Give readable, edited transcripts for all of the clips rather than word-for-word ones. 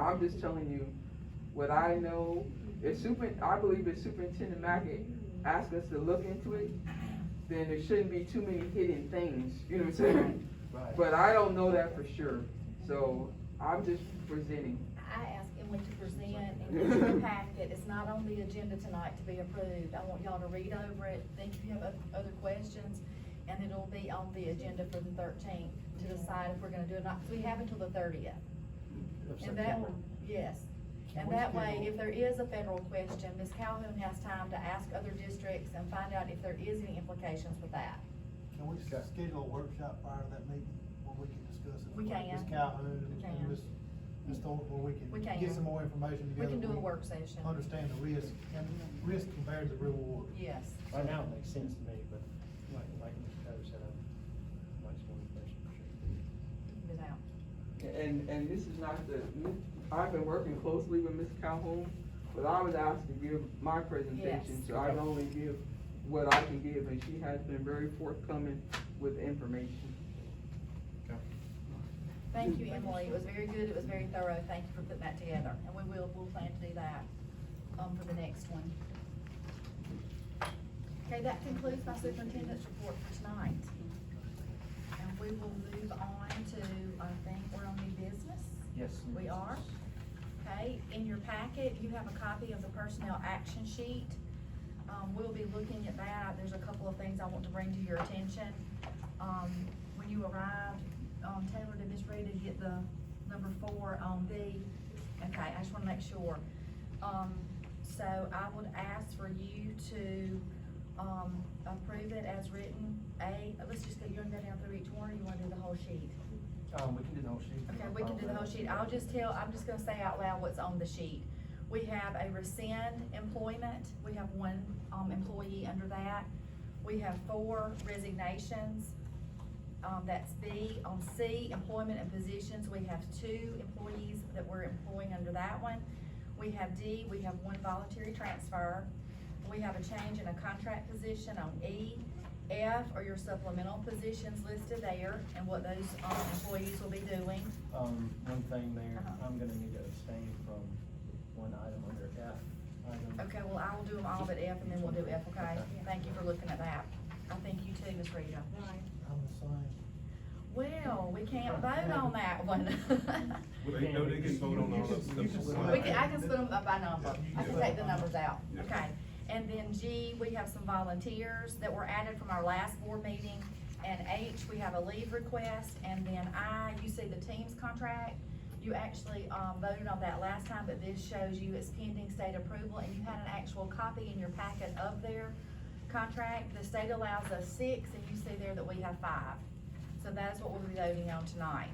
I'm just telling you what I know. I believe if Superintendent Mackett asked us to look into it, then there shouldn't be too many hidden things, you know what I'm saying? Right. But I don't know that for sure, so I'm just presenting. I asked Emily to present, and in your packet, it's not on the agenda tonight to be approved. I want y'all to read over it, think if you have other questions, and it'll be on the agenda for the 13th to decide if we're gonna do it or not, 'cause we have until the 30th. And that, yes, and that way, if there is a federal question, Ms. Calhoun has time to ask other districts and find out if there is any implications with that. Can we schedule a workshop prior to that meeting where we can discuss it? We can. Ms. Calhoun We can. and Ms. Thorpe, where we We can can. get some more information We together. can do a work session. Understand the risk, and risk compared to reward. Yes. Right now, it makes sense to me, but like Mr. Coe said, I'd like some more information for sure. Get it out. And this is not I've been working closely with Ms. Calhoun, but I was asked to give my presentation, Yes. so I can only give what I can give, and she has been very forthcoming with information. Thank you, Emily. It was very good. It was very thorough. Thank you for putting that together. And we'll plan to do that, for the next one. Okay, that concludes my superintendent's report for tonight. And we will move on to, I think, we're on new business? Yes. We are. Okay, in your packet, you have a copy of the personnel action sheet. We'll be looking at that. There's a couple of things I want to bring to your attention. When you arrived, Taylor, did Ms. Rita get the number 4 on B? Okay, I just wanna make sure. So I would ask for you to, approve it as written. Let's just go, you wanna go down through each one, or you wanna do the whole sheet? We can do the whole sheet. Okay, we can do the whole sheet. I'm just gonna say out loud what's on the sheet. We have a rescind employment. We have 1, employee under that. We have 4 resignations. That's B. On C, employment and positions, we have 2 employees that we're employing under that one. We have D, we have 1 voluntary transfer. We have a change in a contract position on E. F are your supplemental positions listed there, and what those, employees will be doing. One thing there, Uh-huh. I'm gonna need to abstain from one item under F. Okay, well, I will do them all but F, and then we'll do F, okay? Thank you for looking at that. I think you too, Ms. Rita. I'm the same. Well, we can't vote on that one. Well, they know they can vote on all of them. I can split them up by number. I can take the numbers out. Yeah. Okay. And then G, we have some volunteers that were added from our last board meeting. And H, we have a leave request. And then I, you see the team's contract. You actually, voted on that last time, but this shows you it's pending state approval, and you had an actual copy in your packet of their contract. The state allows us 6, and you see there that we have 5. So that's what we'll be voting on tonight.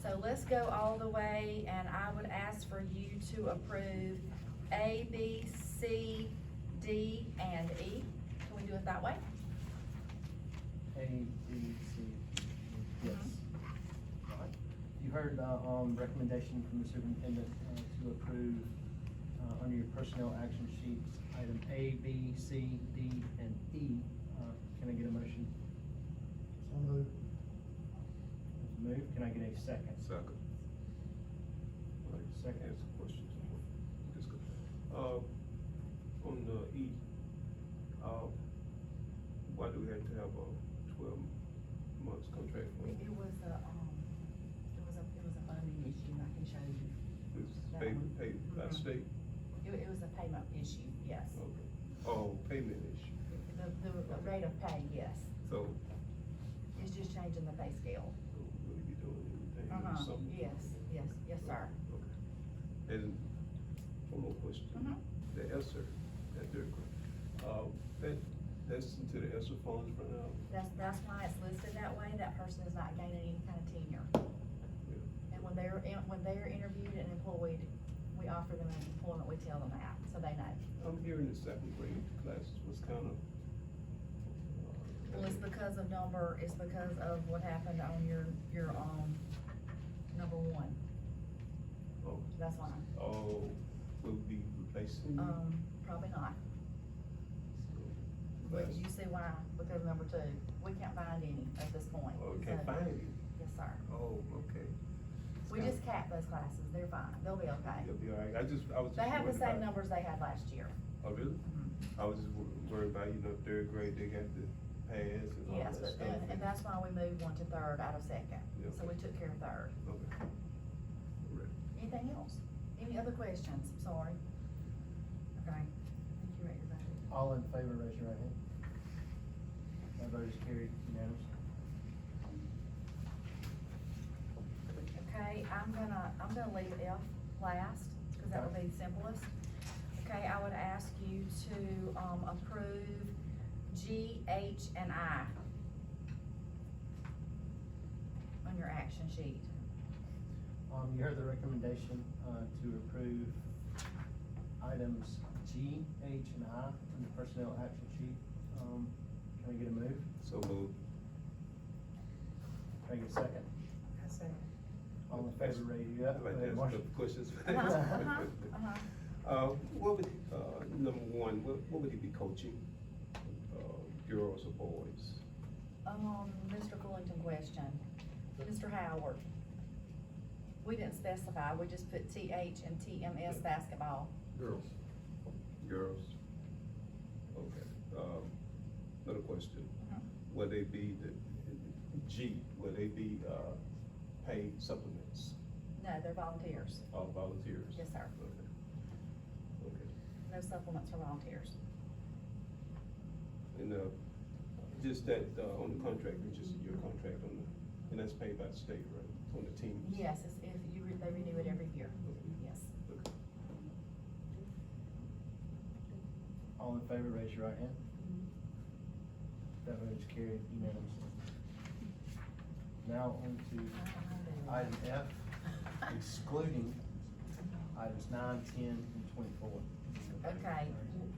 So let's go all the way, and I would ask for you to approve A, B, C, D, and E. Can we do it that way? A, B, C, D. Yes. Alright. You heard, recommendation from the superintendent, to approve, under your personnel action sheets, item A, B, C, D, and E. Can I get a motion? So moved. Move, can I get a second? Second. Second. Answer questions. On the E, why do we have to have a 12 months contract? It was a funding issue, I can show you. It's That paid one. by the state? It was a payment issue, yes. Okay. Oh, payment issue. The rate of pay, yes. So, It's just changing the pay scale. will you be doing anything or something? Yes, sir. Okay. And one more question. The ESSER, that's into the ESSER funds right now? That's why it's listed that way. That person is not gaining any kind of tenure. Yeah. And when they're interviewed and employed, we offer them employment, we tell them that, so they know. I'm hearing the 2nd grade classes was kind of. Well, it's because of what happened on your, number 1. Oh. That's why. Oh, will be replacing? Probably not. So, But you see why, because number 2, we can't find any at this point. Oh, can't So- find any? Yes, sir. Oh, okay. We just capped those classes, they're fine, they'll be okay. It'll be all right. I was just They have the worried same about- numbers they had last year. Oh, really? Mhm. I was just worried about, third grade, they got to pass and all Yes, that but, stuff. and that's why we moved one to third out of second, Yeah. so we took care of third. Okay. All right. Anything else? Any other questions? I'm sorry. Okay, I think you ready to vote. All in favor, raise your right hand. That vote is carried unanimously. Okay, I'm gonna leave F last, cause that would be the simplest. Okay, I would ask you to, approve G, H, and I on your action sheet. You heard the recommendation, to approve items G, H, and I in the personnel action sheet. Can I get a move? So move. Can I get a second? I say. All in favor, raise your up. I'd like to ask a couple questions. What would, number one, what would he be coaching? Girls or boys? Mr. Fullington question, Mr. Howard. We didn't specify, we just put TH and TMS basketball. Girls. Girls? Okay, another question. Mhm. Will they be, will they be, paid supplements, No, they're volunteers, volunteers? Yes, sir. Okay. Okay, no supplements for volunteers. and, just that, on the contract, which is your contract on the, and that's paid by the state, right, on the teams? Yes, it's, if you, they renew it every year, yes. Okay. All in favor, raise your right hand. That vote is carried unanimously. Now on to item F, excluding items 9, 10, and 24.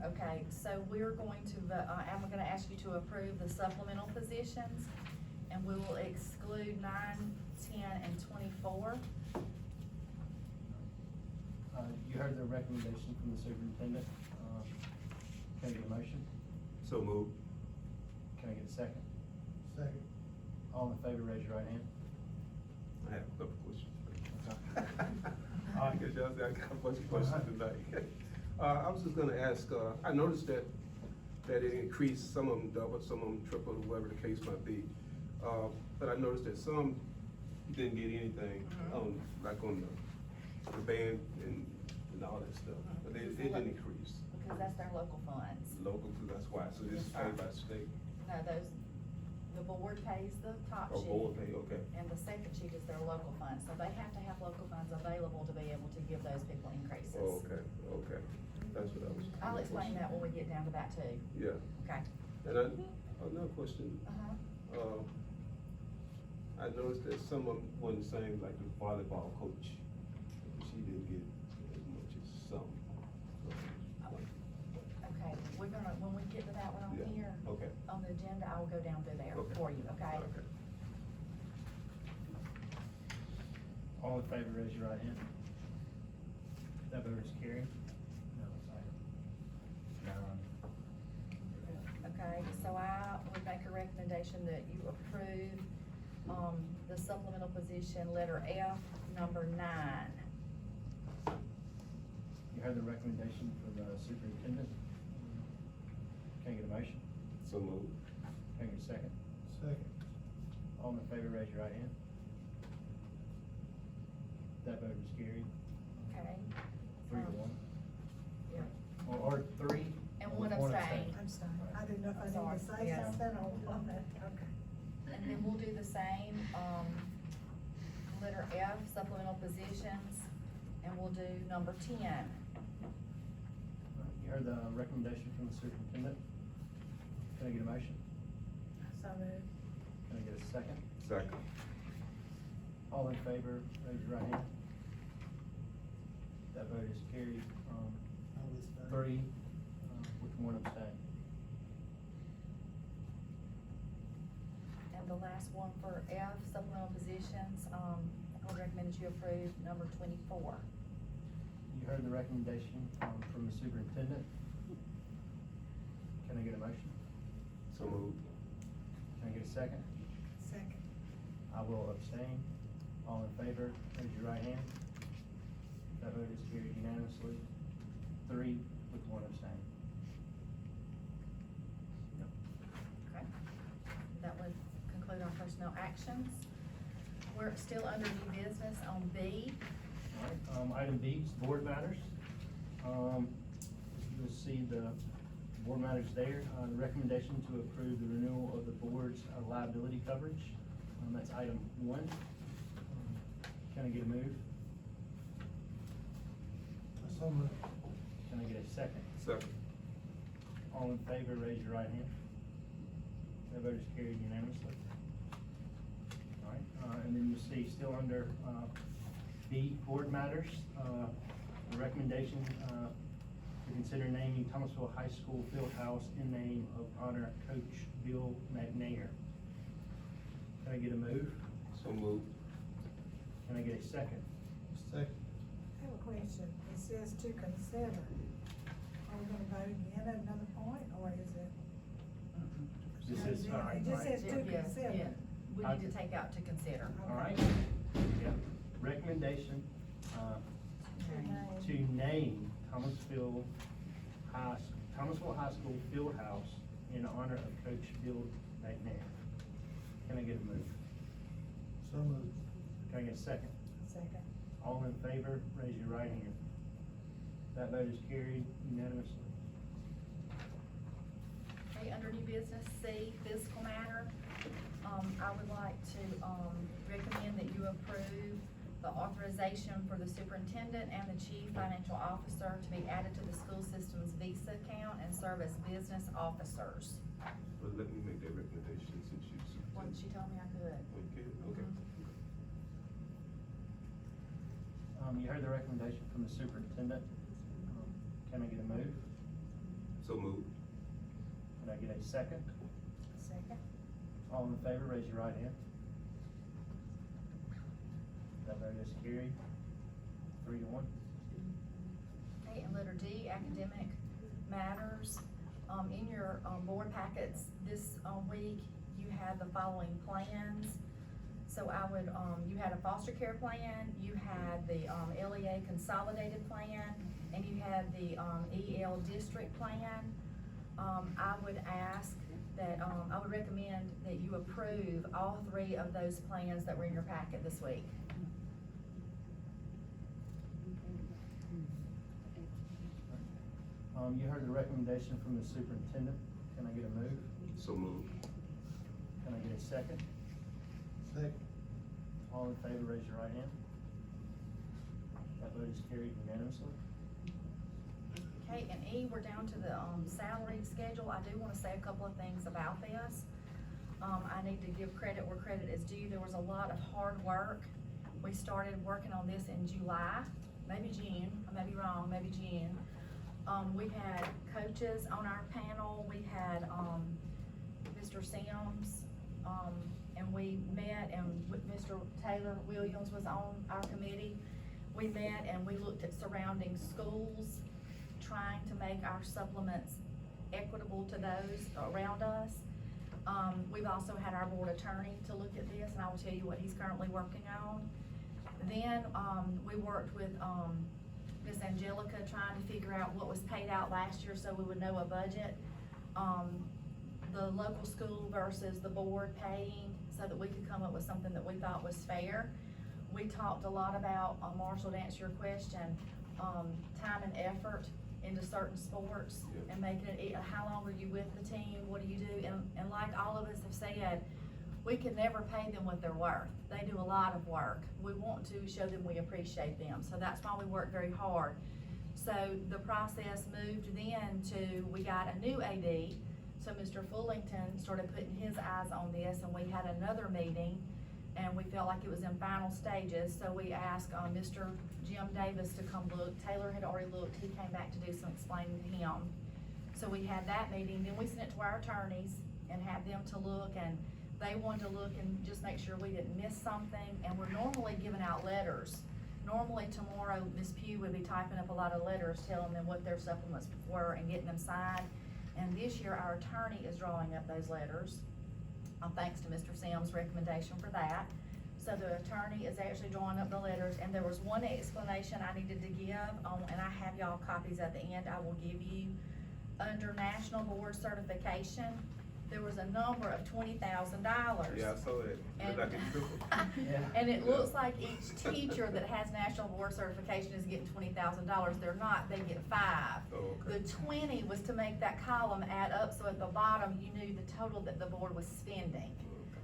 Okay, so we're going to, I'm gonna ask you to approve the supplemental positions, and we will exclude 9, 10, and 24. You heard the recommendation from the superintendent. Can I get a motion? So move. Can I get a second? Second. All in favor, raise your right hand. I have a couple questions. All right. Because y'all said I got a bunch of questions tonight. I was just gonna ask, I noticed that it increased, some of them doubled, some of them tripled, whatever the case might be. But I noticed that some didn't get anything, like on the band and all that stuff. But it didn't increase. Because that's their local funds. Local, too, that's why, so this is paid by state. No, the board pays the top Oh, sheet. board pay, okay. And the second sheet is their local funds, so they have to have local funds available to be able to give those people increases. Oh, okay, okay. That's what I was. I'll explain that when we get down to that too. Yeah. Okay. And another question, I noticed that some of them wasn't the same, like the volleyball coach. She didn't get as much as some. Okay, we're gonna, when we get to that one on Yeah, here, okay. on the agenda, I will go down through there Okay. for you, okay? Okay. All in favor, raise your right hand. That vote is carried. Okay, so I would make a recommendation that you approve, the supplemental position, letter F, number 9. You heard the recommendation for the superintendent. Can I get a motion? So moved. Can I get a second? Second. All in favor, raise your right hand. That vote is carried, Okay? 3 to 1. Yeah. Or 3. And one abstain. I'm sorry, I didn't know if I I'm sorry, needed to say yes. something or what, okay. And then we'll do the same, letter F, supplemental positions, and we'll do number 10. You heard the recommendation from the superintendent. Can I get a motion? So moved. Can I get a second? Second. All in favor, raise your right hand. That vote is carried, I was fine. 3, with 1 abstain. And the last one for F, supplemental positions, I would recommend that you approve number 24. You heard the recommendation, from the superintendent. Can I get a motion? So moved. Can I get a second? Second. I will abstain. All in favor, raise your right hand. That vote is carried unanimously, 3 with 1 abstain. Okay. That would conclude our personnel actions. We're still under new business on B. All right, item B is board matters. You'll see the board matters there, the recommendation to approve the renewal of the board's liability coverage. That's item 1. Can I get a move? So moved. Can I get a second? Second. All in favor, raise your right hand. That vote is carried unanimously. All right, and then you'll see still under, B, board matters, the recommendation, to consider naming Thomasville High School Fieldhouse in name of honor Coach Bill McNair. Can I get a move? So moved. Can I get a second? Second. I have a question. It says to consider. Are we gonna vote again at another point, or is it? This is, all right, It just says to Yeah, consider. yeah. We need to take out to consider. all right, yeah, recommendation, to name Thomasville High School Fieldhouse in honor of Coach Bill McNair. Can I get a move? So moved. Can I get a second? Second. All in favor, raise your right hand. That vote is carried unanimously. Okay, under new business, C, fiscal matter, I would like to, recommend that you approve the authorization for the superintendent and the chief financial officer to be added to the school system's Visa account and serve as business officers. Well, let me make that recommendation since you. Well, she told me I could. Okay, okay. You heard the recommendation from the superintendent. Can I get a move? So moved. Can I get a second? Second. All in favor, raise your right hand. That vote is carried, 3-1. Okay, and letter D, academic matters. In your, board packets this, week, you had the following plans. So I would, you had a foster care plan, you had the, LEA consolidated plan, and you had the, EL district plan. I would ask that, I would recommend that you approve all 3 of those plans that were in your packet this week. You heard the recommendation from the superintendent. Can I get a move? So moved. Can I get a second? Second. All in favor, raise your right hand. That vote is carried unanimously. Okay, and E, we're down to the, salary schedule. I do wanna say a couple of things about this. I need to give credit where credit is due. There was a lot of hard work. We started working on this in July, maybe June, I may be wrong, maybe June. We had coaches on our panel, we had, Mr. Sims, and we met, and Mr. Taylor Williams was on our committee. We met and we looked at surrounding schools, trying to make our supplements equitable to those around us. We've also had our board attorney to look at this, and I will tell you what he's currently working on. Then, we worked with, Miss Angelica, trying to figure out what was paid out last year so we would know a budget. The local school versus the board paying, so that we could come up with something that we thought was fair. We talked a lot about, Marshall, to answer your question, time and effort into certain sports, Yeah. and making it, how long are you with the team, what do you do, and like all of us have said, we can never pay them what they're worth. They do a lot of work. We want to show them we appreciate them, so that's why we work very hard. So the process moved then to, we got a new AD, so Mr. Fullington started putting his eyes on this, and we had another meeting, and we felt like it was in final stages, so we asked, Mr. Jim Davis to come look. Taylor had already looked, he came back to do some explaining to him. So we had that meeting, then we sent it to our attorneys and had them to look, and they wanted to look and just make sure we didn't miss something, and we're normally giving out letters. Normally tomorrow, Ms. Pugh would be typing up a lot of letters telling them what their supplements were and getting them signed. And this year, our attorney is drawing up those letters, thanks to Mr. Sims' recommendation for that. So the attorney is actually drawing up the letters, and there was one explanation I needed to give, and I have y'all copies at the end, I will give you. Under National Board Certification, there was a number of $20,000. Yeah, I saw that. And, Looked like a triple. Yeah. and it looks like each teacher that has National Board Certification is getting $20,000. They're not, they get 5. Oh, okay. The 20 was to make that column add up, so at the bottom, you knew the total that the board was spending.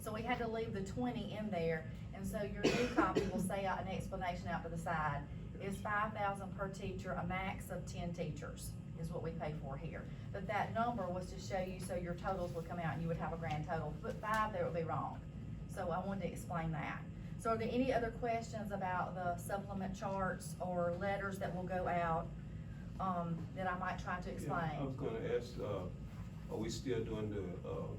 So we had to leave the 20 in there, and so your new copy will say an explanation out to the side. Is 5,000 per teacher, a max of 10 teachers, is what we pay for here. But that number was to show you, so your totals would come out and you would have a grand total. Put 5 there, it would be wrong. So I wanted to explain that. So are there any other questions about the supplement charts or letters that will go out, that I might try to explain? Yeah, I was gonna ask, are we still doing the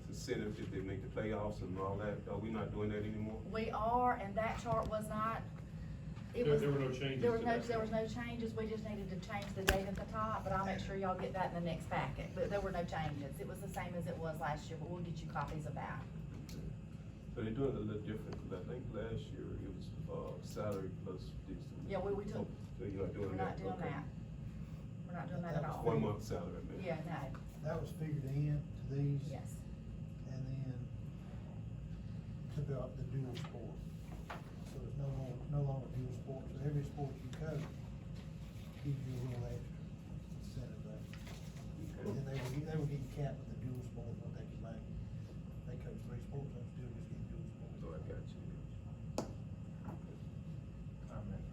incentive if they make the playoffs and all that? Are we not doing that anymore? We are, and that chart was not, it There was. were no changes There was to no, that there was chart. no changes, we just needed to change the date at the top, but I'll make sure y'all get that in the next packet, but there were no changes. It was the same as it was last year, but we'll get you copies of that. So they're doing it a little different, cause I think last year it was, salary plus this. Yeah, we took, So you're not doing we're that? not doing Okay. that. We're not doing that at all. 1 month salary, man. Yeah, no, That was figured in to these. yes. And then took out the dual sport. So there's no longer dual sport, so every sport you coach gives you a little extra incentive there. And then they were getting capped with the dual sport, what they could make. They coach 3 sports, I'm still just getting dual sport. So I got you. I remember.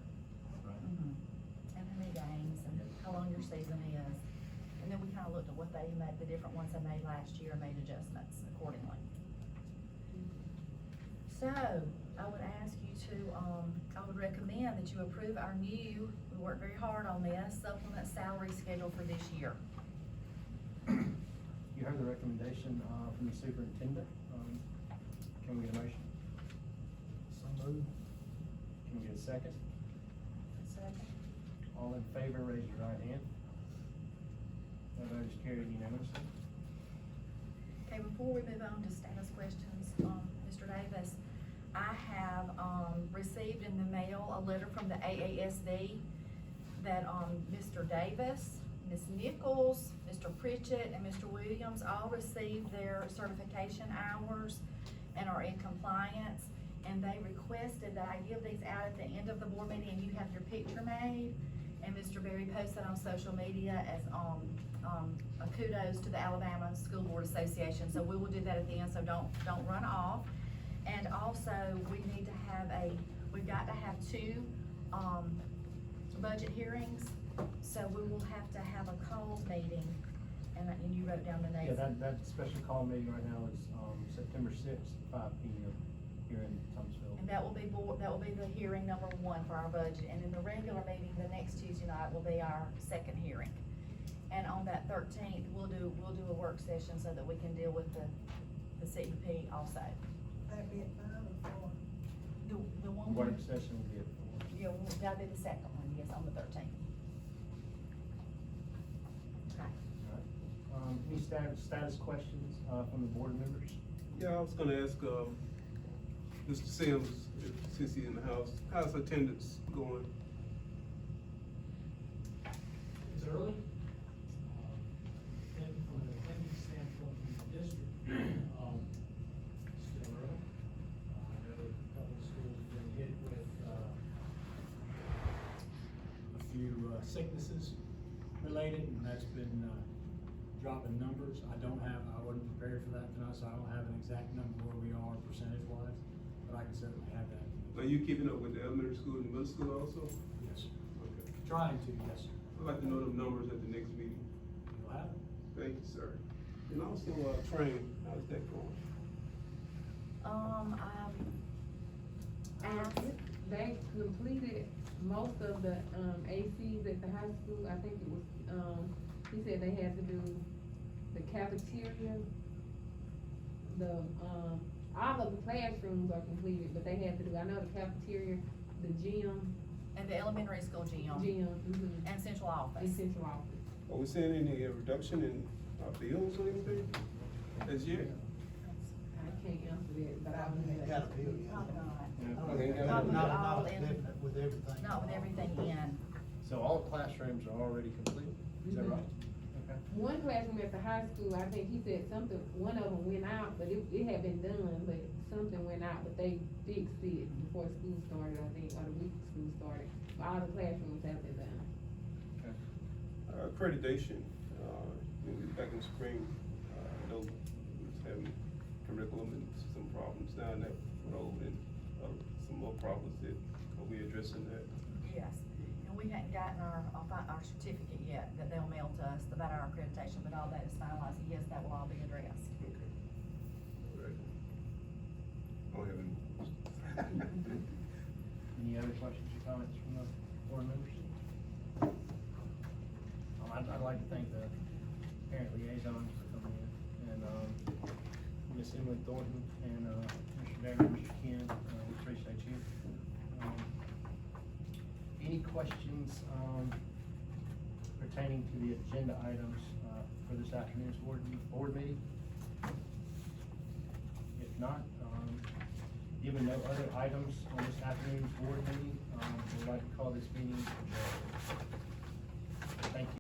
Right. And how many games and how long your season is. And then we kinda looked at what they made, the different ones they made last year, and made adjustments accordingly. So, I would ask you to, I would recommend that you approve our new, we worked very hard on this, supplement salary schedule for this year. You heard the recommendation, from the superintendent, can we get a motion? So moved. Can we get a second? Second. All in favor, raise your right hand. That vote is carried unanimously. Okay, before we move on to status questions, Mr. Davis, I have, received in the mail a letter from the AASD that, Mr. Davis, Ms. Nichols, Mr. Pritchett, and Mr. Williams all received their certification hours and are in compliance. And they requested that I give these out at the end of the board meeting, and you have your picture made. And Mr. Berry posted on social media as, a kudos to the Alabama School Board Association. So we will do that at the end, so don't run off. And also, we need to have we've got to have 2, budget hearings. So we will have to have a calls meeting, and you wrote down the names. Yeah, that special call meeting right now is, September 6th, 5 p.m. here in Thomasville. And that will be the hearing number 1 for our budget, and then the regular meeting, the next Tuesday night, will be our second hearing. And on that 13th, we'll do a work session so that we can deal with the CEP also. That'd be at 5 or 4. The one. Work session will be at 4. Yeah, that'll be the second one, yes, on the 13th. Okay. Alright. Any status questions, from the board members? Yeah, I was gonna ask, Mr. Sims, since he's in the house, how's attendance going? It's early. And from an attendance standpoint from the district, still early. I know a couple of schools have been hit with, a few sicknesses related, and that's been, dropping numbers. I wasn't prepared for that tonight, so I don't have an exact number where we are percentage-wise, but I can certainly have that. Are you keeping up with the elementary school and the middle school also? Yes, Okay. trying to, yes, sir. I'd like to know the numbers at the next meeting. You'll have it. Thank you, sir. And also, training, how's that going? They completed most of the, ACs at the high school. I think it was, he said they had to do the cafeteria, all of the classrooms are completed, but they had to do, I know the cafeteria, the gym, And the elementary school gym. And central and office. central office. Are we seeing any reduction in our bills or anything as yet? I can't answer that, but I Ain't will. got a bill yet. Probably not. Not, not, all not in- definite with everything. Not with everything in. So all classrooms are already complete, is that Mhm. right? Okay. One classroom at the high school, I think he said something, one of them went out, but it had been done, but something went out, but they fixed it before school started, I think, or the week school started. All the classrooms have been done. Okay. Accreditation, back in spring, I know we was having curriculum and some problems down that road and, some more problems that, are we addressing that? Yes, and we hadn't gotten our certificate yet that they'll mail to us about our accreditation, but all that is finalized, yes, that will all be addressed. Okay. All right. I don't have any. Any other questions or comments from the board members? I'd like to thank the parent liaisons for coming in, and, Miss Emily Thornton and, Mr. Darren and Mr. Ken, we appreciate you. Any questions, pertaining to the agenda items, for this afternoon's board meeting? If not, given no other items on this afternoon's board meeting, we'd like to call this meeting adjourned.